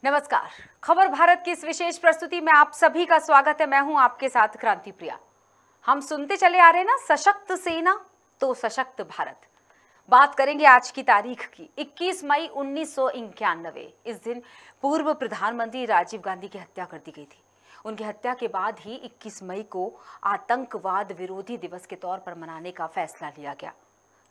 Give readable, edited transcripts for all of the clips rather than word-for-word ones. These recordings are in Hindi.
नमस्कार। खबर भारत की इस विशेष प्रस्तुति में आप सभी का स्वागत है। मैं हूं आपके साथ क्रांति प्रिया। हम सुनते चले आ रहे हैं ना, सशक्त सेना तो सशक्त भारत। बात करेंगे आज की तारीख की, 21 मई 1991। इस दिन पूर्व प्रधानमंत्री राजीव गांधी की हत्या कर दी गई थी। उनकी हत्या के बाद ही 21 मई को आतंकवाद विरोधी दिवस के तौर पर मनाने का फैसला लिया गया।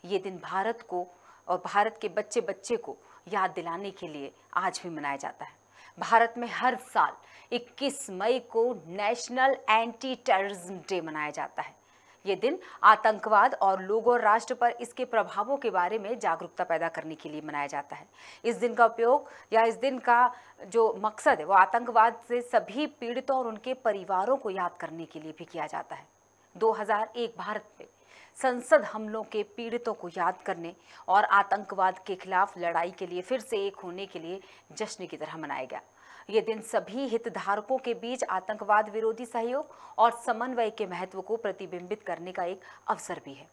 ये दिन भारत को और भारत के बच्चे बच्चे को याद दिलाने के लिए आज भी मनाया जाता है। भारत में हर साल 21 मई को नेशनल एंटी टेररिज्म डे मनाया जाता है। ये दिन आतंकवाद और लोगों और राष्ट्र पर इसके प्रभावों के बारे में जागरूकता पैदा करने के लिए मनाया जाता है। इस दिन का उपयोग या इस दिन का जो मकसद है वो आतंकवाद से सभी पीड़ितों और उनके परिवारों को याद करने के लिए भी किया जाता है। 2001 भारत में संसद हमलों के पीड़ितों को याद करने और आतंकवाद के खिलाफ लड़ाई के लिए फिर से एक होने के लिए जश्न की तरह मनाया गया। ये दिन सभी हितधारकों के बीच आतंकवाद विरोधी सहयोग और समन्वय के महत्व को प्रतिबिंबित करने का एक अवसर भी है।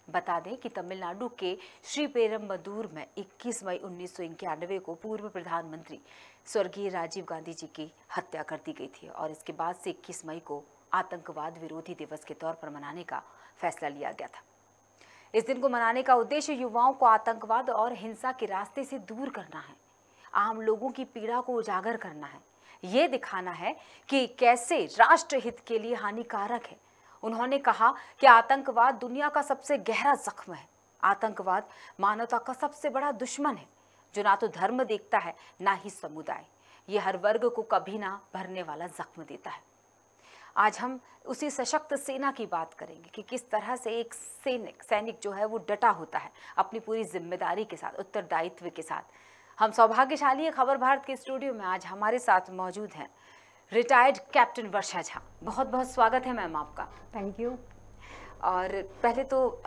बता दें कि तमिलनाडु के श्रीपेरम्बदूर में 21 मई 1991 को पूर्व प्रधानमंत्री स्वर्गीय राजीव गांधी जी की हत्या कर दी गई थी और इसके बाद से 21 मई को आतंकवाद विरोधी दिवस के तौर पर मनाने का फैसला लिया गया था। इस दिन को मनाने का उद्देश्य युवाओं को आतंकवाद और हिंसा के रास्ते से दूर करना है, आम लोगों की पीड़ा को उजागर करना है, ये दिखाना है कि कैसे राष्ट्र हित के लिए हानिकारक है। उन्होंने कहा कि आतंकवाद दुनिया का सबसे गहरा जख्म है। आतंकवाद मानवता का सबसे बड़ा दुश्मन है, जो ना तो धर्म देखता है ना ही समुदाय। ये हर वर्ग को कभी ना भरने वाला जख्म देता है। आज हम उसी सशक्त सेना की बात करेंगे कि किस तरह से एक सैनिक जो है वो डटा होता है अपनी पूरी जिम्मेदारी के साथ, उत्तरदायित्व के साथ। हम सौभाग्यशाली हैं, खबर भारत के स्टूडियो में आज हमारे साथ मौजूद हैं रिटायर्ड कैप्टन वर्षा झा। बहुत बहुत स्वागत है मैम आपका। Thank you. और पहले तो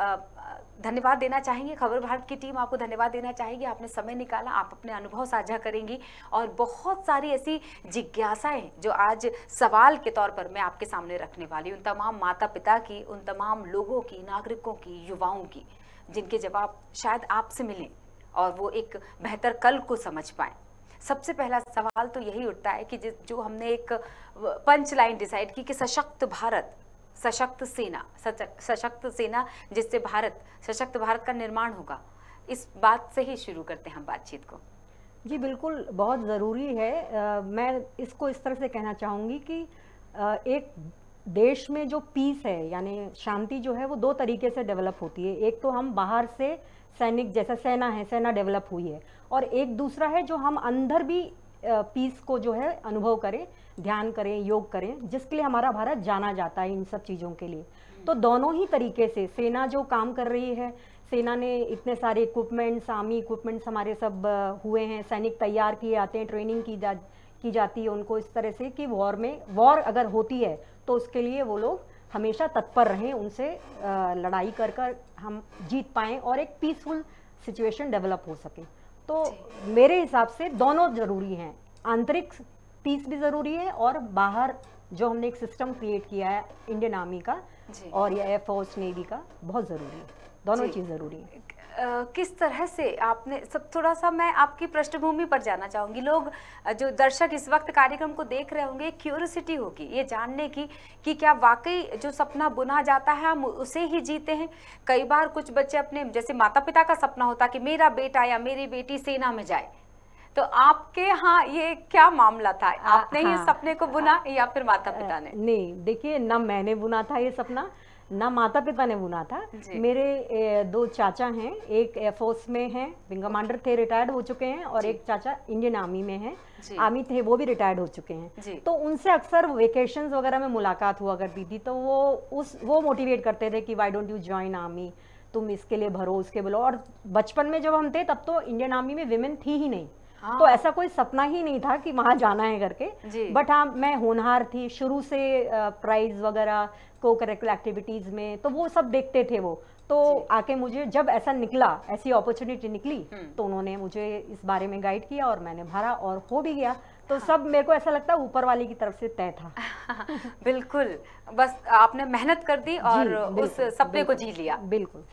धन्यवाद देना चाहेंगे, खबर भारत की टीम आपको धन्यवाद देना चाहेगी। आपने समय निकाला, आप अपने अनुभव साझा करेंगी और बहुत सारी ऐसी जिज्ञासाएं जो आज सवाल के तौर पर मैं आपके सामने रखने वाली हूँ, उन तमाम माता पिता की, उन तमाम लोगों की, नागरिकों की, युवाओं की, जिनके जवाब शायद आपसे मिलें और वो एक बेहतर कल को समझ पाएँ। सबसे पहला सवाल तो यही उठता है कि जो हमने एक पंच लाइन डिसाइड की कि सशक्त भारत, सशक्त सेना जिससे सशक्त भारत का निर्माण होगा, इस बात से ही शुरू करते हैं हम बातचीत को। जी बिल्कुल, बहुत ज़रूरी है। मैं इसको इस तरह से कहना चाहूँगी कि एक देश में जो पीस है यानी शांति जो है वो दो तरीके से डेवलप होती है। एक तो हम बाहर से सैनिक जैसा सेना डेवलप हुई है, और एक दूसरा है जो हम अंदर भी पीस को जो है अनुभव करें, ध्यान करें, योग करें, जिसके लिए हमारा भारत जाना जाता है इन सब चीज़ों के लिए। तो दोनों ही तरीके से सेना जो काम कर रही है, सेना ने इतने सारे इक्विपमेंट्स, आर्मी इक्विपमेंट्स हमारे सब हुए हैं, सैनिक तैयार किए जाते हैं, ट्रेनिंग की जाती है उनको इस तरह से कि वॉर अगर होती है तो उसके लिए वो लोग हमेशा तत्पर रहें, उनसे लड़ाई कर हम जीत पाएँ और एक पीसफुल सिचुएशन डेवलप हो सके। तो मेरे हिसाब से दोनों ज़रूरी हैं, आंतरिक पीस भी ज़रूरी है और बाहर जो हमने एक सिस्टम क्रिएट किया है इंडियन आर्मी का और या एयरफोर्स नेवी का, बहुत ज़रूरी है, दोनों चीज़ ज़रूरी है। किस तरह से आपने सब, थोड़ा सा मैं आपकी पृष्ठभूमि पर जाना चाहूँगी। लोग जो दर्शक इस वक्त कार्यक्रम को देख रहे होंगे, क्यूरियोसिटी होगी ये जानने की कि क्या वाकई जो सपना बुना जाता है हम उसे ही जीते हैं। कई बार कुछ बच्चे अपने, जैसे माता पिता का सपना होता कि मेरा बेटा या मेरी बेटी सेना में जाए, तो आपके यहाँ ये क्या मामला था? आपने ही सपने को बुना या फिर माता पिता ने? नहीं, देखिए, ना मैंने बुना था ये सपना, ना माता पिता ने बुना था। मेरे दो चाचा हैं, एक एयरफोर्स में हैं, विंग कमांडर थे, रिटायर्ड हो चुके हैं, और एक चाचा इंडियन आर्मी में हैं, आर्मी थे, वो भी रिटायर्ड हो चुके हैं। तो उनसे अक्सर वेकेशंस वगैरह में मुलाकात हुआ करती थी, तो वो मोटिवेट करते थे कि why don't you join army, तुम इसके लिए भरो, उसके बोलो। और बचपन में जब हम थे तब तो इंडियन आर्मी में विमेन थी ही नहीं, तो ऐसा कोई सपना ही नहीं था कि वहाँ जाना है करके। बट हाँ, मैं होनहार थी शुरू से, प्राइज वगैरह, को करिकुलर एक्टिविटीज़ में, तो वो सब देखते थे वो। तो आके मुझे जब ऐसा निकला, ऐसी अपॉर्चुनिटी निकली, तो उन्होंने मुझे इस बारे में गाइड किया और मैंने भरा और हो भी गया। तो सब मेरे को ऐसा लगता है ऊपर वाले की तरफ से तय था। बिल्कुल, बस आपने मेहनत कर दी और उस सपने को जी लिया। बिल्कुल।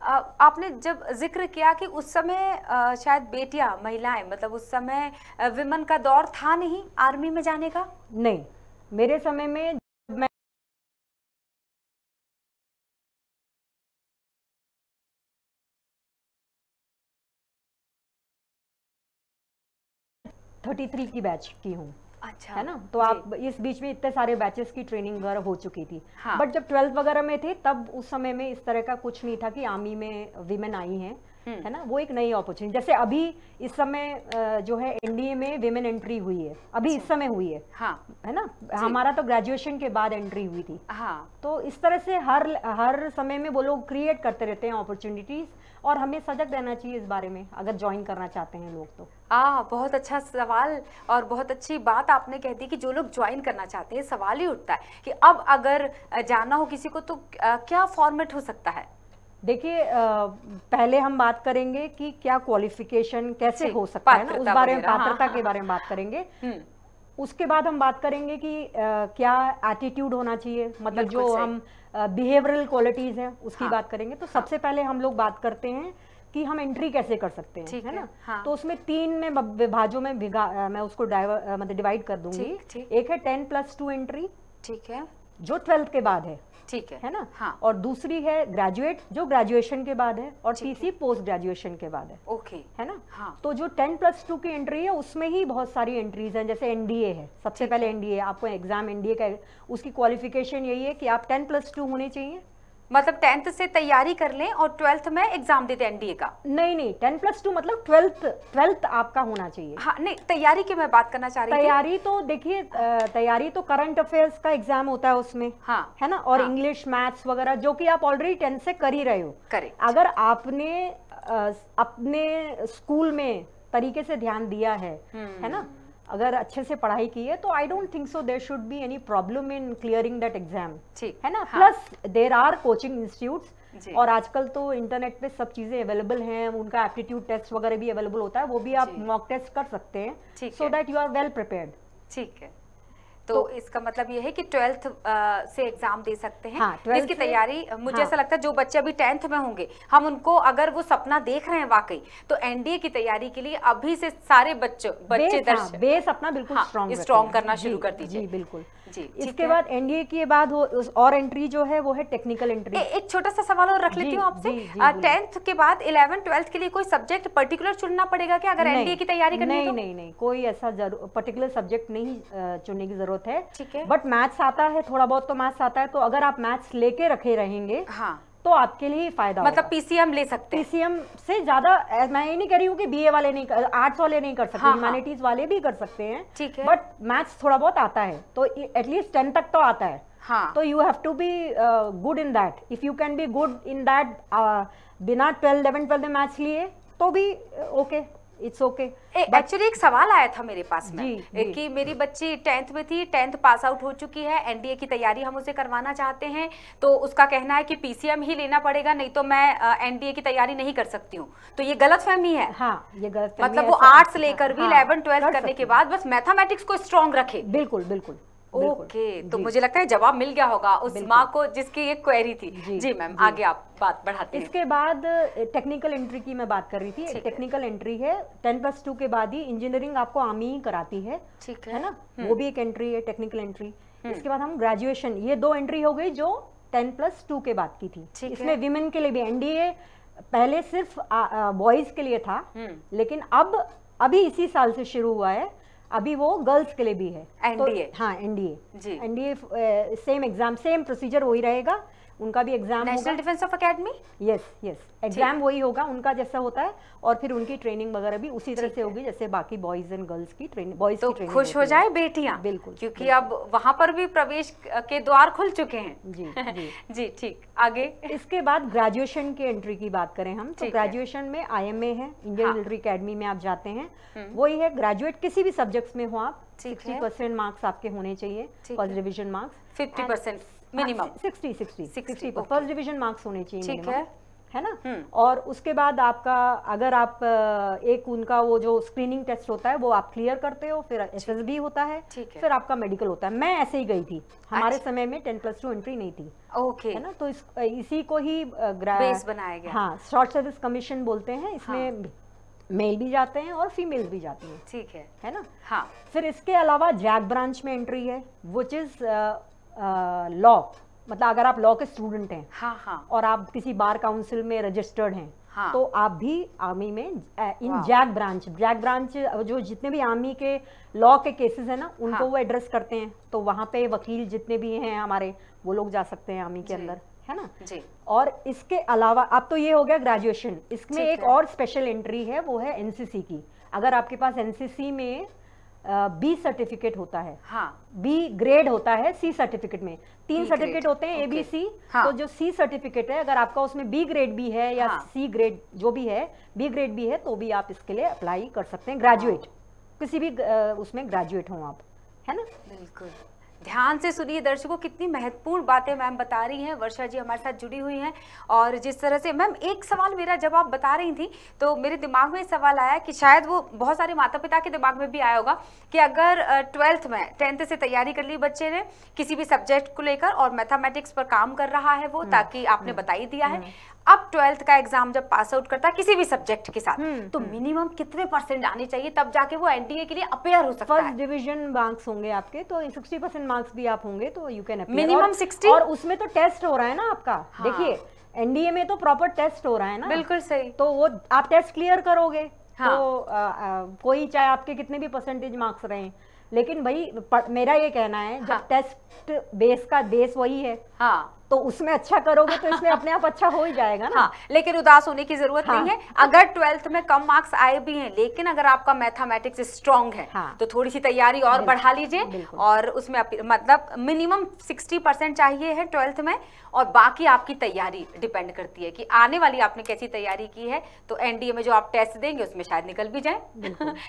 आपने जब जिक्र किया कि उस समय शायद बेटियां, महिलाएं, मतलब उस समय विमेन का दौर था नहीं आर्मी में जाने का? नहीं, मेरे समय में मैं 33 की बैच की हूँ। अच्छा, है ना, तो आप इस बीच में इतने सारे बैचेस की ट्रेनिंग वगैरह हो चुकी थी। हाँ। बट जब 12th वगैरह में थे तब उस समय में इस तरह का कुछ नहीं था कि आर्मी में विमेन आई हैं, है ना, वो एक नई अपॉर्चुनिटी। जैसे अभी इस समय जो है एनडीए में विमेन एंट्री हुई है, अभी इस समय हुई है। हाँ, है ना, हमारा तो ग्रेजुएशन के बाद एंट्री हुई थी। हाँ। तो इस तरह से हर समय में वो लोग क्रिएट करते रहते हैं अपॉर्चुनिटीज, और हमें सजग रहना चाहिए इस बारे में अगर ज्वाइन करना चाहते हैं लोग तो। बहुत अच्छा सवाल और बहुत अच्छी बात आपने कह दी कि जो लोग ज्वाइन करना चाहते हैं, सवाल ही उठता है कि अब अगर जाना हो किसी को तो क्या फॉर्मेट हो सकता है? देखिए, पहले हम बात करेंगे कि क्या क्वालिफिकेशन कैसे हो सकता है ना, उस बारे में, पात्रता के बारे में बात करेंगे। उसके बाद हम बात करेंगे कि क्या एटीट्यूड होना चाहिए, मतलब जो हम बिहेवियरल क्वालिटीज हैं उसकी बात करेंगे। तो सबसे पहले हम लोग बात करते हैं कि हम एंट्री कैसे कर सकते हैं, है ना। तो उसमें 3 में विभाजों में मैं उसको मतलब डिवाइड कर दूंगी। एक है 10+2 एंट्री, ठीक है, जो 12th के बाद है, ठीक है ना। हाँ। और दूसरी है ग्रेजुएट, जो ग्रेजुएशन के बाद है, और तीसरी पोस्ट ग्रेजुएशन के बाद है। ओके, है ना। हाँ। तो जो 10+2 की एंट्री है उसमें ही बहुत सारी एंट्रीज हैं। जैसे एनडीए है, सबसे पहले एनडीए, आपको एग्जाम एनडीए का, उसकी क्वालिफिकेशन यही है कि आप 10+2 होने चाहिए, मतलब 10th से तैयारी कर लें और 12th में एग्जाम देते एनडीए का। नहीं, 10+2 मतलब 12th आपका होना चाहिए। हाँ, नहीं, तैयारी की मैं बात करना चाह रही थी। तैयारी तो देखिए, तैयारी तो करंट अफेयर्स का एग्जाम होता है उसमें, हाँ, है ना, और इंग्लिश, मैथ्स वगैरह, जो कि आप ऑलरेडी 10th से कर ही रहे हो। करेक्ट। अगर आपने अपने स्कूल में तरीके से ध्यान दिया है ना, अगर अच्छे से पढ़ाई की है, तो I don't think so there should be any problem in clearing that exam, है ना। Plus there are coaching institutes, और आजकल तो इंटरनेट पे सब चीजें अवेलेबल हैं, उनका एप्टीट्यूड टेस्ट वगैरह भी अवेलेबल होता है, वो भी आप मॉक टेस्ट कर सकते हैं, so that you are well prepared. ठीक है, तो इसका मतलब ये है कि 12th से एग्जाम दे सकते हैं। हाँ, इसकी तैयारी मुझे ऐसा लगता है जो बच्चे अभी 10th में होंगे, हम उनको, अगर वो सपना देख रहे हैं वाकई, तो एनडीए की तैयारी के लिए अभी से सारे बच्चे बेस अपना बिल्कुल स्ट्रॉन्ग करना शुरू कर दीजिए। जी बिल्कुल जी। इसके बाद एनडीए के बाद और एंट्री जो है वो है टेक्निकल एंट्री। एक छोटा सा सवाल और रख लेती हूँ आपसे, 10th के बाद 11th 12th के लिए कोई सब्जेक्ट पर्टिकुलर चुनना पड़ेगा क्या अगर एनडीए की तैयारी करनी है? नहीं, कोई ऐसा पर्टिकुलर सब्जेक्ट नहीं चुनने की जरूरत है। ठीक है, बट मैथ्स आता है, थोड़ा बहुत तो मैथ्स आता है, तो अगर आप मैथ्स लेके रखे रहेंगे, हाँ, तो आपके लिए फायदा, मतलब पीसीएम ले सकते हैं। पीसीएम से ज्यादा, मैं ये नहीं कह रही हूँ कि बीए वाले नहीं, आर्ट्स वाले नहीं कर सकते, ह्यूमैनिटीज वाले भी कर सकते हैं, ठीक है, बट मैथ्स थोड़ा बहुत आता है, तो एटलीस्ट 10 तक तो आता है। हाँ, तो you have to be good in that. If you can be good in that बिना 12 11 12 में मैथ्स लिए तो भी ओके, इट्स ओके। एक्चुअली एक सवाल आया था मेरे पास में कि मेरी बच्ची 10th में थी, 10th पास आउट हो चुकी है, एनडीए की तैयारी हम उसे करवाना चाहते हैं, तो उसका कहना है कि पीसीएम ही लेना पड़ेगा, नहीं तो मैं एनडीए की तैयारी नहीं कर सकती हूँ। तो ये गलतफहमी है। हाँ, ये गलतफहमी, मतलब वो आर्ट्स लेकर भी 11 12 करने के बाद बस मैथमेटिक्स को स्ट्रॉन्ग रखे। बिल्कुल बिल्कुल। ओके, तो मुझे लगता है जवाब मिल गया होगा उस माँ को जिसकी एक क्वेरी थी। जी मैम, आगे आप बात बढ़ाते हैं। इसके बाद टेक्निकल एंट्री की मैं बात कर रही थी। टेक्निकल एंट्री है 10+2 के बाद ही, इंजीनियरिंग आपको आर्मी ही कराती है, ठीक है ना, वो भी एक एंट्री है, टेक्निकल एंट्री। इसके बाद हम ग्रेजुएशन, ये 2 एंट्री हो गई जो 10+2 के बाद की थी। इसमें विमेन के लिए भी, एनडीए पहले सिर्फ बॉयज के लिए था, लेकिन अभी इसी साल से शुरू हुआ है, अभी वो गर्ल्स के लिए भी है एनडीए। तो, हाँ, NDA same exam, same procedure वही रहेगा, उनका भी exam, national defence of academy, yes exam वही होगा उनका जैसा होता है, और फिर उनकी ट्रेनिंग वगैरह भी उसी तरह से होगी जैसे बाकी बॉयज एंड गर्ल्स की ट्रेनिंग। बॉयज तो की ट्रेनिंग खुश हो जाए बेटियां, बिल्कुल, क्योंकि अब वहां पर भी प्रवेश के द्वार खुल चुके हैं। जी जी ठीक, आगे। इसके बाद ग्रेजुएशन की एंट्री की बात करें हम, तो ग्रेजुएशन में IMA है, इंडियन मिलिट्री अकेडमी में आप जाते हैं, वही है ग्रेजुएट, किसी भी सब्जेक्ट्स में हो आप, 60% मार्क्स आपके होने चाहिए, first division marks, 50% minimum, 60 first division marks होने चाहिए, ठीक है ना। और उसके बाद आपका अगर आप एक उनका वो जो स्क्रीनिंग टेस्ट होता है वो आप क्लियर करते हो, फिर SSB होता है, फिर आपका मेडिकल होता है। मैं ऐसे ही गई थी, हमारे समय में 10+2 एंट्री नहीं थी, ओके, है ना। तो इसी को ही बेस बनाया गया। हाँ, शॉर्ट सर्विस कमीशन बोलते हैं। इसमें मेल भी जाते हैं और फीमेल भी जाती हैं, ठीक है ना। हाँ, फिर इसके अलावा जैक ब्रांच में एंट्री है, विच इज लॉ, मतलब अगर आप लॉ के स्टूडेंट हैं, हाँ, और आप किसी बार काउंसिल में रजिस्टर्ड हैं, हाँ, तो आप भी आर्मी में इन जैक ब्रांच जो जितने भी आर्मी के लॉ के केसेस हैं ना, उनको वो एड्रेस करते हैं। तो वहाँ पे वकील जितने भी हैं हमारे, वो लोग जा सकते हैं आर्मी के अंदर, है ना जी। और इसके अलावा अब तो ये हो गया ग्रेजुएशन, इसमें एक और स्पेशल एंट्री है, वो है NCC की। अगर आपके पास NCC में B सर्टिफिकेट होता है, B ग्रेड होता है, C सर्टिफिकेट में 3 सर्टिफिकेट होते हैं, ABC। तो जो C सर्टिफिकेट है, अगर आपका उसमें B ग्रेड भी है या C ग्रेड जो भी है, B ग्रेड भी है, तो भी आप इसके लिए अप्लाई कर सकते हैं। ग्रेजुएट, किसी भी उसमें ग्रेजुएट हो आप, है ना। बिल्कुल, ध्यान से सुनिए दर्शकों, कितनी महत्वपूर्ण बातें मैम बता रही हैं। वर्षा जी हमारे साथ जुड़ी हुई हैं, और जिस तरह से मैम एक सवाल मेरा, जब आप बता रही थी तो मेरे दिमाग में सवाल आया कि शायद वो बहुत सारे माता पिता के दिमाग में भी आया होगा कि अगर 12th में 10th से तैयारी कर ली बच्चे ने किसी भी सब्जेक्ट को लेकर, और मैथमेटिक्स पर काम कर रहा है वो, ताकि आपने बता ही दिया है, अब 12th का एग्जाम जब पास आउट करता है किसी भी सब्जेक्ट के साथ, तो मिनिमम कितने % आने चाहिए, तब जाके वो NDA के लिए अपेयर हो सकता है? फर्स्ट डिवीजन मार्क्स होंगे आपके, तो 60% मार्क्स भी आप होंगे तो यू कैन अपेयर। मिनिमम 60, और उसमें तो टेस्ट हो रहा है ना आपका। देखिए NDA में तो प्रॉपर टेस्ट हो रहा है ना। बिल्कुल सही। तो वो आप टेस्ट क्लियर करोगे, तो कोई चाहे आपके कितने भी % मार्क्स रहे, लेकिन भाई मेरा ये कहना है, जब टेस्ट बेस का बेस वही है, तो उसमें अच्छा करोगे तो इसमें अपने आप अच्छा हो ही जाएगा ना। लेकिन उदास होने की जरूरत नहीं है। अगर 12th में कम मार्क्स आए भी हैं, लेकिन अगर आपका मैथमेटिक्स स्ट्रांग है, तो थोड़ी सी तैयारी और बढ़ा लीजिए, और उसमें मतलब मिनिमम 60% चाहिए है 12th में, और बाकी आपकी तैयारी डिपेंड करती है कि आने वाली आपने कैसी तैयारी की है। तो NDA में जो आप टेस्ट देंगे उसमें शायद निकल भी जाए।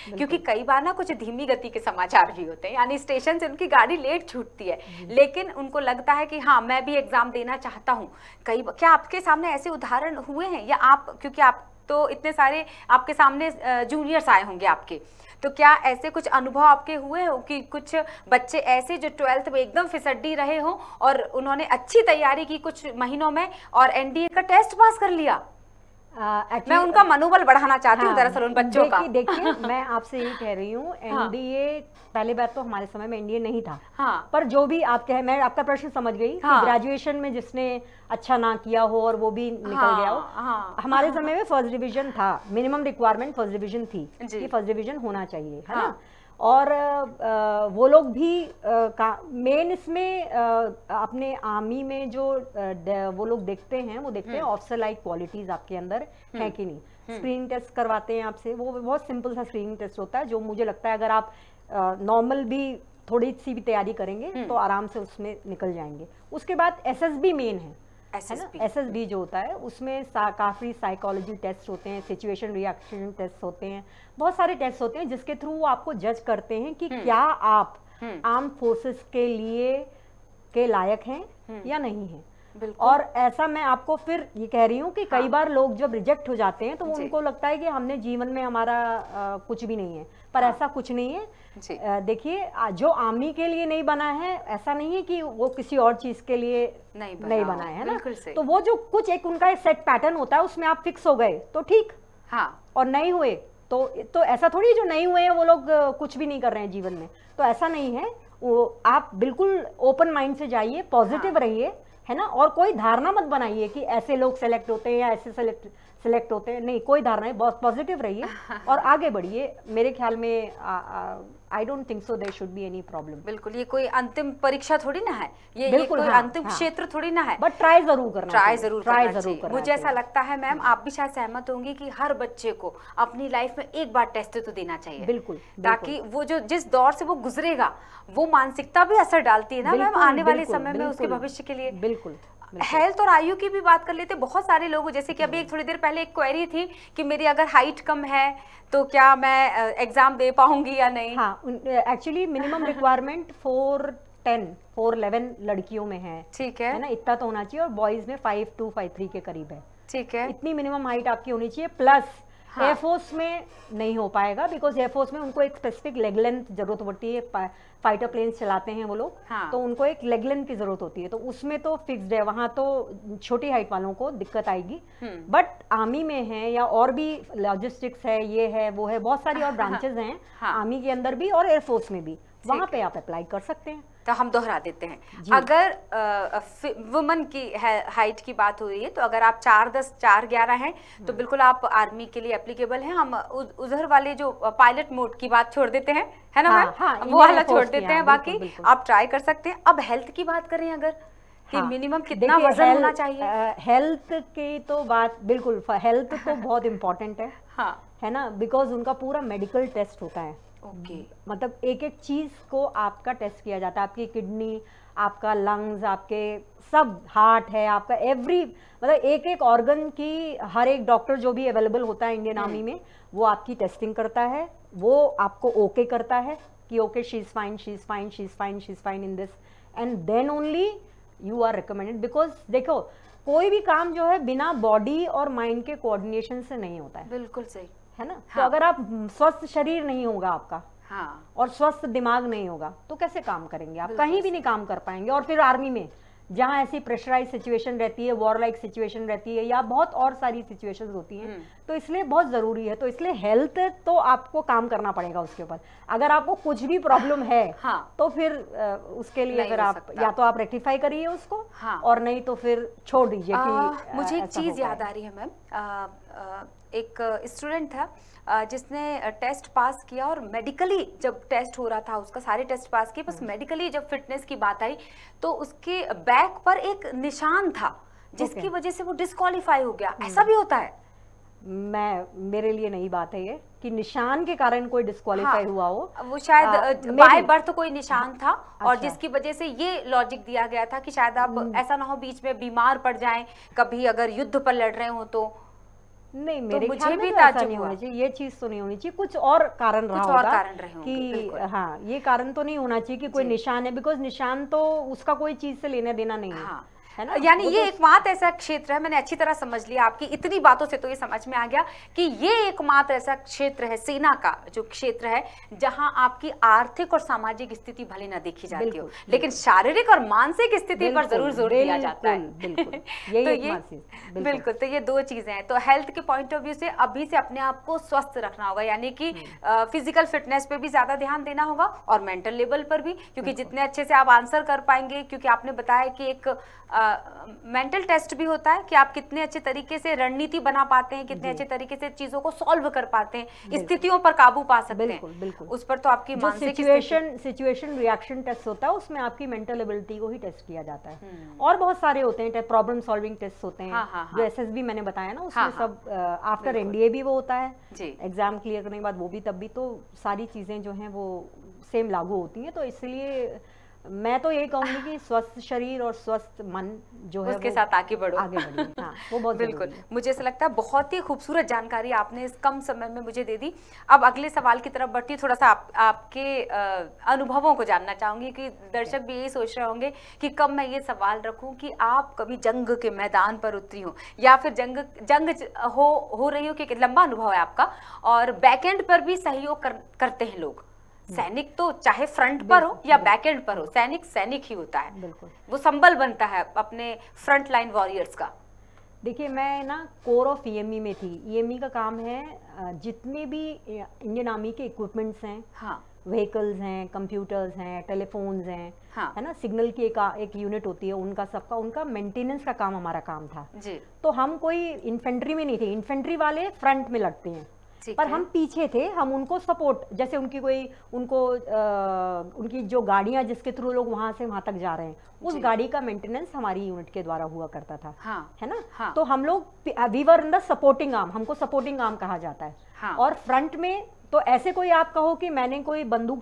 क्योंकि कई बार ना कुछ धीमी गति के समाचार भी होते हैं, यानी स्टेशन से उनकी गाड़ी लेट छूटती है, लेकिन उनको लगता है कि हाँ मैं भी एग्जाम देना चाहता हूँ। क्या आपके सामने ऐसे उदाहरण हुए हैं, या आप, क्योंकि आप तो इतने सारे आपके सामने जूनियर्स आए होंगे आपके, तो क्या ऐसे कुछ अनुभव आपके हुए हो कि कुछ बच्चे ऐसे जो 12th में एकदम फिसड्डी रहे हो और उन्होंने अच्छी तैयारी की कुछ महीनों में और NDA का टेस्ट पास कर लिया? मैं उनका मनोबल बढ़ाना चाहती हूँ दरअसल उन बच्चों का। देखिए मैं आपसे यही कह रही हूँ, NDA पहले बात तो हमारे समय में NDA नहीं था, पर जो भी आप कहे, मैं आपका प्रश्न समझ गई कि ग्रेजुएशन में जिसने अच्छा ना किया हो और वो भी निकल गया हो, हमारे समय में फर्स्ट डिवीजन था, मिनिमम रिक्वायरमेंट फर्स्ट डिवीजन थी कि फर्स्ट डिवीजन होना चाहिए, है ना। और वो लोग भी मेन इसमें अपने आर्मी में जो वो लोग देखते हैं, वो देखते हैं ऑफिसर लाइक क्वालिटीज आपके अंदर है कि नहीं। स्क्रीनिंग टेस्ट करवाते हैं आपसे, वो बहुत सिंपल सा स्क्रीनिंग टेस्ट होता है, जो मुझे लगता है अगर आप नॉर्मल भी थोड़ी सी भी तैयारी करेंगे तो आराम से उसमें निकल जाएंगे। उसके बाद SSB मेन है ना। SSB जो होता है उसमें काफ़ी साइकोलॉजी टेस्ट होते हैं, सिचुएशन रिएक्शन टेस्ट होते हैं, बहुत सारे टेस्ट होते हैं जिसके थ्रू वो आपको जज करते हैं कि क्या आप आर्म फोर्सेस के लिए के लायक हैं या नहीं हैं। और ऐसा मैं आपको फिर ये कह रही हूँ कि कई बार लोग जब रिजेक्ट हो जाते हैं तो उनको लगता है कि हमने जीवन में हमारा कुछ भी नहीं है, पर ऐसा कुछ नहीं है। देखिए जो आर्मी के लिए नहीं बना है, ऐसा नहीं है कि वो किसी और चीज के लिए नहीं बना है ना। तो वो जो कुछ एक उनका सेट पैटर्न होता है उसमें आप फिक्स हो गए तो ठीक, और नहीं हुए तो ऐसा थोड़ी जो नहीं हुए हैं वो लोग कुछ भी नहीं कर रहे हैं जीवन में, तो ऐसा नहीं है। वो आप बिल्कुल ओपन माइंड से जाइए, पॉजिटिव रहिए, है ना। और कोई धारणा मत बनाइए कि ऐसे लोग सेलेक्ट होते हैं या ऐसे सेलेक्ट होते हैं, नहीं, कोई धारणा नहीं, बहुत पॉजिटिव रहिए और आगे बढ़िए। मेरे ख्याल में I don't think so there should be any problem. बिल्कुल, ये कोई अंतिम परीक्षा थोड़ी ना है, ये कोई अंतिम क्षेत्र थोड़ी ना है, बट ट्राई जरूर करना। मुझे ऐसा लगता है मैम, आप भी शायद सहमत होंगी कि हर बच्चे को अपनी लाइफ में एक बार टेस्ट तो देना चाहिए। बिल्कुल, ताकि वो जो जिस दौर से वो गुजरेगा वो मानसिकता भी असर डालती है ना मैम आने वाले समय में उसके भविष्य के लिए। बिल्कुल। हेल्थ और आयु की भी बात कर लेते, बहुत सारे लोग जैसे कि अभी एक थोड़ी देर पहले एक क्वेरी थी कि मेरी अगर हाइट कम है तो क्या मैं एग्जाम दे पाऊंगी या नहीं। हाँ, एक्चुअली मिनिमम रिक्वायरमेंट 4'11" लड़कियों में है, ठीक है ना, इतना तो होना चाहिए, और बॉयज में 5'2", 5'3" के करीब है। ठीक है, इतनी मिनिमम हाइट आपकी होनी चाहिए। प्लस हाँ। एयरफोर्स में नहीं हो पाएगा, बिकॉज एयरफोर्स में उनको एक स्पेसिफिक लेग लेंथ जरूरत पड़ती है। फाइटर प्लेन्स चलाते हैं वो लोग, हाँ। तो उनको एक लेग लेंथ की जरूरत होती है, तो उसमें तो फिक्स्ड है, वहां तो छोटी हाइट वालों को दिक्कत आएगी। बट आर्मी में है या और भी लॉजिस्टिक्स है, ये है वो है, बहुत सारी और ब्रांचेस हैं हाँ। आर्मी के अंदर भी और एयरफोर्स में भी, वहां पे आप अप्लाई कर सकते हैं। तो हम दोहरा देते हैं, अगर वुमन की हाइट की बात हो रही है तो अगर आप 4'10", 4'11" हैं तो बिल्कुल आप आर्मी के लिए एप्लीकेबल हैं। हम उधर वाले जो पायलट मोड की बात छोड़ देते हैं, है ना मैम? हाँ, वो वाला छोड़ देते हैं, बिल्कुल, बाकी बिल्कुल। आप ट्राई कर सकते हैं। अब हेल्थ की बात करें अगर, कि मिनिमम कितना देखिए, वजन होना चाहिए? हेल्थ की तो बात बिल्कुल, हेल्थ तो बहुत इंपॉर्टेंट है, हाँ, है ना, बिकॉज उनका पूरा मेडिकल टेस्ट होता है। ओके, मतलब एक एक चीज को आपका टेस्ट किया जाता है, आपकी किडनी, आपका लंग्स, आपके सब, हार्ट है आपका, एवरी, मतलब एक एक ऑर्गन की हर एक डॉक्टर जो भी अवेलेबल होता है इंडियन आर्मी में, वो आपकी टेस्टिंग करता है, वो आपको ओके करता है कि okay she is fine, she is fine, she is fine, she is fine in this, and then only you are recommended. Because देखो, कोई भी काम जो है बिना बॉडी और माइंड के कोऑर्डिनेशन से नहीं होता है। बिल्कुल सही, है ना? हाँ। तो अगर आप स्वस्थ शरीर नहीं होगा आपका, हाँ, और स्वस्थ दिमाग नहीं होगा, तो कैसे काम करेंगे आप? कहीं भी नहीं काम कर पाएंगे। और फिर आर्मी में जहाँ ऐसी प्रेशराइज सिचुएशन रहती है, वॉर लाइक सिचुएशन रहती है, या बहुत और सारी सिचुएशंस होती हैं, तो इसलिए बहुत ज़रूरी है। तो इसलिए हेल्थ तो आपको काम करना पड़ेगा उसके ऊपर। अगर आपको कुछ भी प्रॉब्लम है, हाँ, तो फिर उसके लिए फिर आप या तो आप रेक्टिफाई करिए उसको, हाँ, और नहीं तो फिर छोड़ दीजिए कि मुझे एक ऐसा चीज़ होगा। याद आ रही है मैम, एक स्टूडेंट था जिसने टेस्ट पास किया, और मेडिकली जब टेस्ट हो रहा था उसका, सारे टेस्ट पास किए, बस मेडिकली जब फिटनेस की बात आई तो उसके बैक पर एक निशान था जिसकी वजह से वो डिस्क्वालीफाई हो गया। ऐसा भी होता है? मेरे लिए नई बात है ये कि निशान के कारण कोई डिस्क्वालीफाई हुआ हो। वो शायद बाय बर्थ कोई निशान था, और जिसकी वजह से ये लॉजिक दिया गया था कि शायद आप ऐसा ना हो बीच में बीमार पड़ जाएं, कभी अगर युद्ध पर लड़ रहे हो तो। नहीं, मेरे मुझे ख्याल भी में तो ऐसा ताज्जुब नहीं हुआ। होना चाहिए, ये चीज तो नहीं होनी चाहिए, कुछ और कारण रहा कुछ और होगा कारण रहे होंगे, कि बिल्कुल। हाँ, ये कारण तो नहीं होना चाहिए कि कोई निशान है, बिकॉज निशान तो उसका कोई चीज से लेना देना नहीं है। हाँ, है ना? यानी ये एकमात्र ऐसा क्षेत्र है, मैंने अच्छी तरह समझ लिया आपकी इतनी बातों से, तो ये समझ में आ गया कि ये एकमात्र ऐसा क्षेत्र है, सेना का जो क्षेत्र है, जहां आपकी आर्थिक और सामाजिक स्थिति भले ना देखी जाती हो, लेकिन शारीरिक और मानसिक स्थिति पर जरूर जोर दिया जाता है। बिल्कुल, तो ये बिल्कुल, तो ये दो चीजें हैं। तो हेल्थ के पॉइंट ऑफ व्यू से अभी से अपने आप को स्वस्थ रखना होगा, यानी कि फिजिकल फिटनेस पे भी ज्यादा ध्यान देना होगा, और मेंटल लेवल पर भी, क्योंकि जितने अच्छे से आप आंसर कर पाएंगे, क्योंकि आपने बताया कि एक मेंटल टेस्ट भी होता है कि आप कितने अच्छे तरीके से रणनीति बना पाते हैं, कितने अच्छे तरीके से चीजों को सॉल्व कर पाते हैं, स्थितियों पर काबू पा सकते हैं। बिल्कुल, उस पर तो आपकी मानसिक सिचुएशन रिएक्शन टेस्ट होता है, उसमें आपकी मेंटल एबिलिटी को ही टेस्ट किया जाता है। और बहुत सारे होते हैं, प्रॉब्लम सॉल्विंग टेस्ट होते हैं, जो एसएसबी मैंने बताया ना, उसमें सब आफ्टर एनडीए भी वो होता है, एग्जाम क्लियर करने के बाद वो भी, तब भी, तो सारी चीजें जो हैं वो सेम लागू होती हैं। तो इसलिए मैं तो यही कहूंगी कि स्वस्थ शरीर और स्वस्थ मन जो है उसके साथ आगे बढ़ो, आगे बढ़िए। हाँ, वो बहुत बिल्कुल। मुझे ऐसा लगता है बहुत ही खूबसूरत जानकारी आपने इस कम समय में मुझे दे दी। अब अगले सवाल की तरफ बढ़ती, थोड़ा सा आपके अनुभवों को जानना चाहूंगी कि दर्शक भी यही सोच रहे होंगे कि कब मैं ये सवाल रखूं कि आप कभी जंग के मैदान पर उतरी हो, या फिर जंग हो रही हो, कि लंबा अनुभव है आपका, और बैकएंड पर भी सहयोग करते हैं लोग। सैनिक तो चाहे फ्रंट पर हो या बैक एंड पर हो, सैनिक ही होता है, बिल्कुल, वो संबल बनता है अपने फ्रंट लाइन वॉरियर्स का। देखिए, मैं ना कोर ऑफ ईएमई में थी। ईएमई का काम है जितने भी इंडियन आर्मी के इक्विपमेंट्स हैं, हाँ, व्हीकल्स हैं, कंप्यूटर्स हैं, टेलीफोन्स हैं, हाँ, है ना, सिग्नल की एक यूनिट होती है, उनका मेंटेनेंस का काम हमारा काम था जी। तो हम कोई इन्फेंट्री में नहीं थे, इन्फेंट्री वाले फ्रंट में लड़ते हैं, पर हम पीछे थे, हम उनको सपोर्ट, जैसे उनकी जो गाड़ियां जिसके थ्रू लोग वहां से वहां तक जा रहे हैं, उस गाड़ी का मेंटेनेंस हमारी यूनिट के द्वारा हुआ करता था, हाँ, है ना, हाँ, तो हम लोग we were in the supporting arm, हमको सपोर्टिंग आर्म कहा जाता है, हाँ, और फ्रंट में तो ऐसे कोई आप कहो कि मैंने कोई बंदूक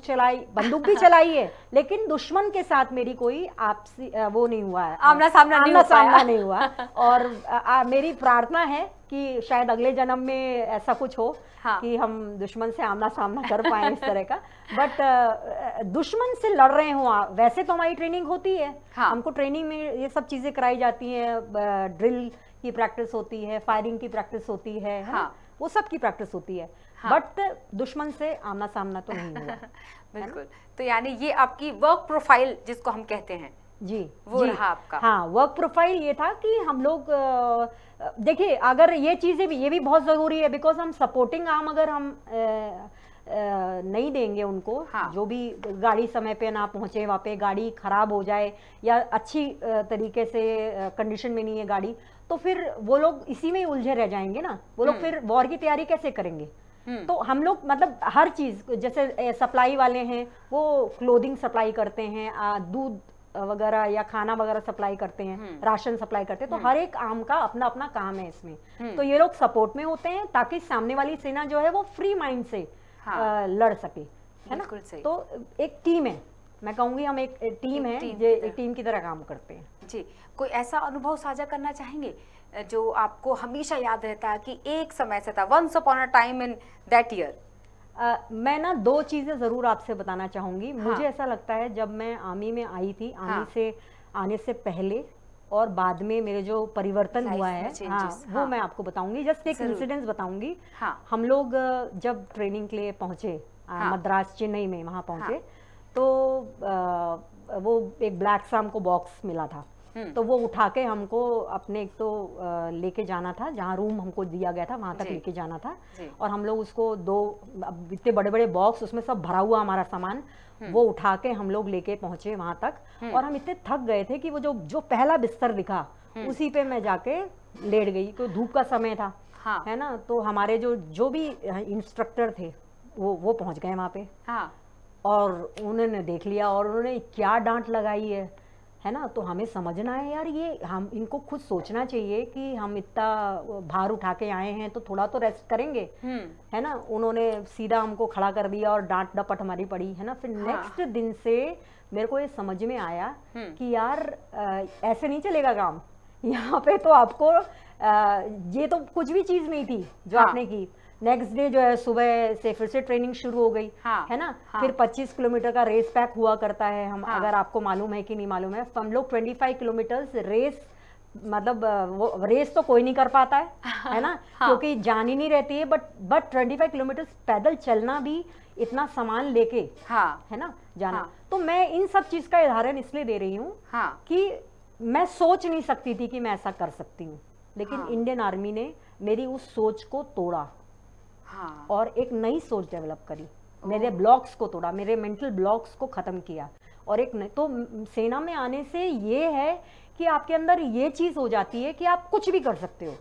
भी चलाई है, लेकिन दुश्मन के साथ मेरी कोई आपसी वो नहीं हुआ है, आमना सामना नहीं हुआ। और मेरी प्रार्थना है कि शायद अगले जन्म में ऐसा कुछ हो, हाँ, कि हम दुश्मन से आमना सामना कर पाए इस तरह का। बट दुश्मन से लड़ रहे हो, वैसे तो हमारी ट्रेनिंग होती है, हाँ, हमको ट्रेनिंग में ये सब चीजें कराई जाती हैं, ड्रिल की प्रैक्टिस होती है, फायरिंग की प्रैक्टिस होती है ना, हाँ। वो सब की प्रैक्टिस होती है। हाँ। बट दुश्मन से आमना सामना तो नहीं हुआ। बिल्कुल। तो यानी ये आपकी वर्क प्रोफाइल जिसको हम कहते हैं, जी वो जी रहा आपका। हाँ, वर्क प्रोफाइल ये था कि हम लोग देखिए, अगर ये चीज़ें भी, ये भी बहुत ज़रूरी है, बिकॉज हम सपोर्टिंग आर्म अगर हम नहीं देंगे उनको, हाँ। जो भी गाड़ी समय पे ना पहुंचे वहाँ पे, गाड़ी खराब हो जाए या अच्छी तरीके से कंडीशन में नहीं है गाड़ी, तो फिर वो लोग इसी में ही उलझे रह जाएंगे ना। वो लोग फिर वॉर की तैयारी कैसे करेंगे? तो हम लोग मतलब हर चीज़, जैसे सप्लाई वाले हैं वो क्लोथिंग सप्लाई करते हैं, दूध वगैरह या खाना वगैरह सप्लाई करते हैं, राशन सप्लाई करते हैं, तो हर एक आर्म का अपना अपना काम है इसमें। तो ये लोग सपोर्ट में होते हैं ताकि सामने वाली सेना जो है वो फ्री माइंड से लड़ सके, है ना। तो एक टीम है, मैं कहूँगी हम एक टीम है, एक टीम की तरह काम करते हैं। जी, कोई ऐसा अनुभव साझा करना चाहेंगे जो आपको हमेशा याद रहता है कि एक समय से था, once upon a time in that year? मैं ना दो चीज़ें ज़रूर आपसे बताना चाहूँगी। मुझे ऐसा लगता है जब मैं आर्मी में आई थी, आर्मी से आने से पहले और बाद में मेरे जो परिवर्तन हुआ है, वो मैं आपको बताऊंगी। जस्ट एक इंसिडेंस बताऊंगी। हम लोग जब ट्रेनिंग के लिए पहुँचे मद्रास, चेन्नई में, वहाँ पहुँचे तो वो एक ब्लैक शाम को बॉक्स मिला था, तो वो उठा के हमको अपने एक तो लेके जाना था, जहाँ रूम हमको दिया गया था वहाँ तक लेके जाना था। और हम लोग उसको इतने बड़े बड़े बॉक्स, उसमें सब भरा हुआ हमारा सामान, वो उठा के हम लोग लेके पहुंचे वहां तक। और हम इतने थक गए थे कि वो जो पहला बिस्तर दिखा उसी पे मैं जाके लेट गई, क्योंकि धूप का समय था, है ना। तो हमारे जो भी इंस्ट्रक्टर थे वो पहुंच गए वहां पे, और उन्होंने देख लिया और उन्होंने क्या डांट लगाई है ना। तो हमें समझना है यार, ये हम इनको खुद सोचना चाहिए कि हम इतना भार उठा के आए हैं तो थोड़ा तो रेस्ट करेंगे, है ना। उन्होंने सीधा हमको खड़ा कर दिया और डांट डपट हमारी पड़ी, है ना। फिर नेक्स्ट दिन से मेरे को ये समझ में आया कि यार ऐसे नहीं चलेगा काम यहाँ पे। तो आपको ये तो कुछ भी चीज़ नहीं थी जो आपने की। नेक्स्ट डे जो है सुबह से फिर से ट्रेनिंग शुरू हो गई, है ना। फिर 25 किलोमीटर का रेस पैक हुआ करता है, हम अगर आपको मालूम है कि नहीं मालूम है, हम लोग 25 किलोमीटर रेस, मतलब वो रेस तो कोई नहीं कर पाता है ना, क्योंकि जान ही नहीं रहती है। बट 25 किलोमीटर पैदल चलना भी, इतना सामान लेके, है ना, जाना। तो मैं इन सब चीज का उदाहरण इसलिए दे रही हूँ कि मैं सोच नहीं सकती थी कि मैं ऐसा कर सकती हूँ, लेकिन इंडियन आर्मी ने मेरी उस सोच को तोड़ा और एक नई सोच डेवलप करी, मेरे ब्लॉक्स को तोड़ा, मेरे मेंटल ब्लॉक्स को खत्म किया। और एक तो सेना में आने से ये है कि आपके अंदर ये चीज हो जाती है कि आप कुछ भी कर सकते हो,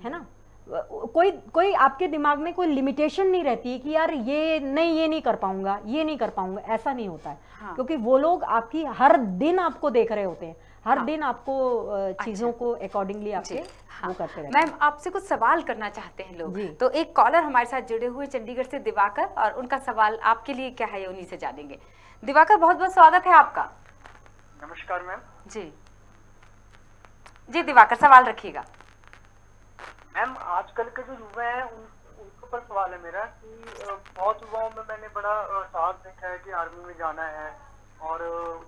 है ना। कोई आपके दिमाग में कोई लिमिटेशन नहीं रहती है कि यार ये नहीं कर पाऊंगा, ये नहीं कर पाऊंगा, ऐसा नहीं होता है। क्योंकि वो लोग आपकी हर दिन आपको देख रहे होते हैं, हर दिन आपको चीजों को अकॉर्डिंगली आपके वो करते रहते हैं। मैम, आपसे कुछ सवाल करना चाहते हैं लोग, तो एक कॉलर हमारे साथ जुड़े हुए चंडीगढ़ से दिवाकर, और उनका सवाल आपके लिए क्या है, उन्हीं से जानेंगे। दिवाकर, बहुत बहुत स्वागत है आपका। नमस्कार मैम। जी दिवाकर, सवाल रखिएगा। मैम, आजकल के जो युवा हैं उनके ऊपर सवाल है मेरा कि बहुत युवाओं में मैंने बड़ा साहस देखा है कि आर्मी में जाना है और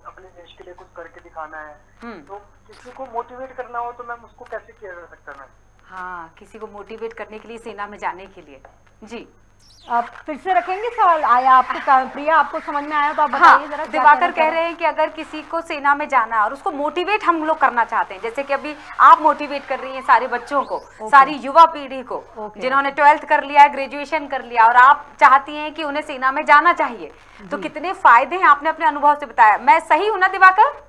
अपने देश के लिए कुछ करके दिखाना है। तो किसी को मोटिवेट करना हो तो मैम उसको कैसे किया जा सकता है मैम? हाँ, किसी को मोटिवेट करने के लिए सेना में जाने के लिए। जी, आप फिर से रखेंगे सवाल? आया आपको प्रिया, आपको समझ में आया तो आप बताइए जरा। दिवाकर कह रहे हैं कि अगर किसी को सेना में जाना है और उसको मोटिवेट हम लोग करना चाहते हैं, जैसे कि अभी आप मोटिवेट कर रही हैं सारे बच्चों को, सारी युवा पीढ़ी को जिन्होंने 12th कर लिया है, ग्रेजुएशन कर लिया, और आप चाहती हैं कि उन्हें सेना में जाना चाहिए, तो कितने फायदे हैं आपने अपने अनुभव से बताया। मैं सही हूं ना दिवाकर?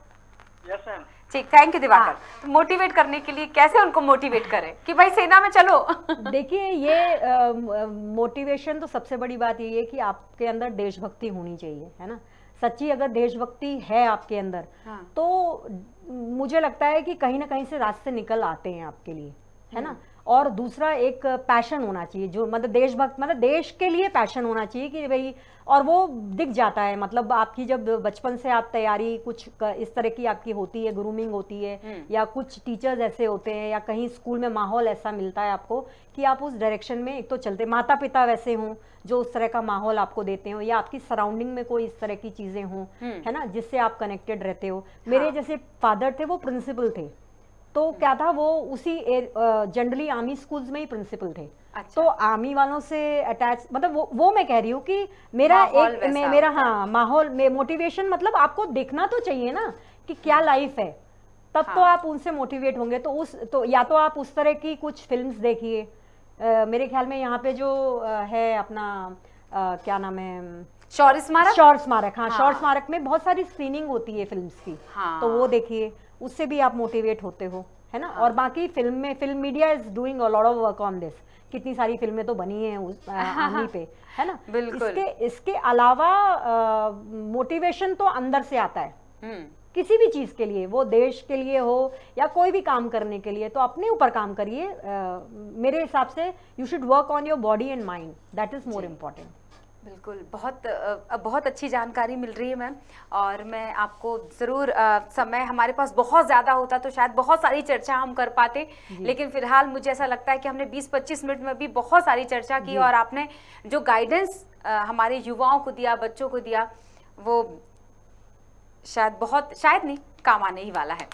Yes ma'am. ठीक, थैंक यू दिवाकर। तो मोटिवेट करने के लिए कैसे उनको मोटिवेट करें कि भाई सेना में चलो? देखिए, ये मोटिवेशन तो सबसे बड़ी बात ये है कि आपके अंदर देशभक्ति होनी चाहिए, है ना। सच्ची अगर देशभक्ति है आपके अंदर, तो मुझे लगता है कि कहीं ना कहीं से रास्ते निकल आते हैं आपके लिए, है ना। और दूसरा एक पैशन होना चाहिए, जो मतलब देशभक्त, मतलब देश के लिए पैशन होना चाहिए कि भाई, और वो दिख जाता है। मतलब आपकी जब बचपन से आप तैयारी कुछ इस तरह की आपकी होती है, ग्रूमिंग होती है, या कुछ टीचर्स ऐसे होते हैं, या कहीं स्कूल में माहौल ऐसा मिलता है आपको कि आप उस डायरेक्शन में एक तो चलते, माता पिता वैसे हों जो उस तरह का माहौल आपको देते हो, या आपकी सराउंडिंग में कोई इस तरह की चीजें हों, है ना, जिससे आप कनेक्टेड रहते हो। मेरे जैसे फादर थे, वो प्रिंसिपल थे, तो क्या था, वो उसी जनरली आर्मी स्कूल्स में ही प्रिंसिपल थे। अच्छा। तो आर्मी वालों से अटैच, मतलब वो मैं कह रही हूँ कि मेरा मेरा हाँ माहौल में मोटिवेशन, मतलब आपको देखना तो चाहिए ना कि क्या लाइफ है, तब तो आप उनसे मोटिवेट होंगे। तो या तो आप उस तरह की कुछ फिल्म्स देखिए। मेरे ख्याल में यहाँ पे जो है अपना क्या नाम है, शौर्य स्मारक। हाँ, शौर्य स्मारक में बहुत सारी स्क्रीनिंग होती है फिल्म्स की। तो वो देखिए, उससे भी आप मोटिवेट होते हो, है ना। और बाकी film media is doing a lot of work on this. कितनी सारी फिल्में तो बनी हैं उस आर्मी पे, है ना। बिल्कुल। इसके अलावा मोटिवेशन तो अंदर से आता है किसी भी चीज के लिए, वो देश के लिए हो या कोई भी काम करने के लिए। तो अपने ऊपर काम करिए। मेरे हिसाब से you should work on your body and mind, that is more important. बिल्कुल, बहुत अच्छी जानकारी मिल रही है मैम। और मैं आपको ज़रूर, समय हमारे पास बहुत ज़्यादा होता तो शायद बहुत सारी चर्चा हम कर पाते, लेकिन फिलहाल मुझे ऐसा लगता है कि हमने 20-25 मिनट में भी बहुत सारी चर्चा की। और आपने जो गाइडेंस हमारे युवाओं को दिया, बच्चों को दिया, वो शायद नहीं काम आने ही वाला है।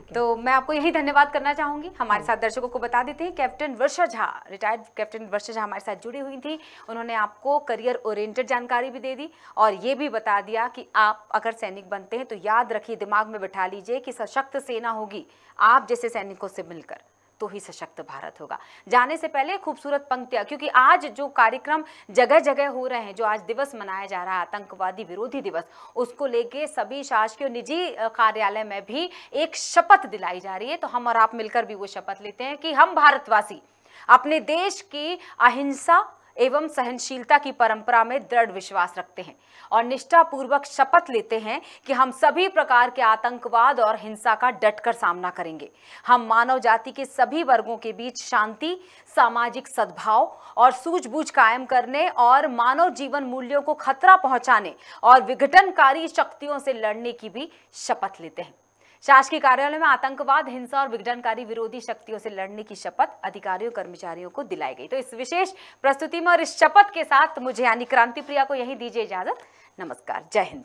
तो मैं आपको यही धन्यवाद करना चाहूंगी। हमारे साथ दर्शकों को बता देते हैं, कैप्टन वर्षा झा, रिटायर्ड कैप्टन वर्षा झा हमारे साथ जुड़ी हुई थी। उन्होंने आपको करियर ओरिएंटेड जानकारी भी दे दी और ये भी बता दिया कि आप अगर सैनिक बनते हैं तो याद रखिए, दिमाग में बैठा लीजिए कि सशक्त सेना होगी आप जैसे सैनिकों से मिलकर, तो ही सशक्त भारत होगा। जाने से पहले खूबसूरत पंक्तियां, क्योंकि आज जो कार्यक्रम जगह जगह हो रहे हैं, जो आज दिवस मनाया जा रहा है आतंकवादी विरोधी दिवस, उसको लेके सभी शासकीय और निजी कार्यालय में भी एक शपथ दिलाई जा रही है। तो हम और आप मिलकर भी वो शपथ लेते हैं कि हम भारतवासी अपने देश की अहिंसा एवं सहनशीलता की परंपरा में दृढ़ विश्वास रखते हैं और निष्ठापूर्वक शपथ लेते हैं कि हम सभी प्रकार के आतंकवाद और हिंसा का डटकर सामना करेंगे। हम मानव जाति के सभी वर्गों के बीच शांति, सामाजिक सद्भाव और सूझबूझ कायम करने और मानव जीवन मूल्यों को खतरा पहुंचाने और विघटनकारी शक्तियों से लड़ने की भी शपथ लेते हैं। शासकीय कार्यालय में आतंकवाद, हिंसा और विघटनकारी विरोधी शक्तियों से लड़ने की शपथ अधिकारियों कर्मचारियों को दिलाई गई। तो इस विशेष प्रस्तुति में और इस शपथ के साथ मुझे यानी क्रांति प्रिया को यहीं दीजिए इजाजत। नमस्कार, जय हिंद।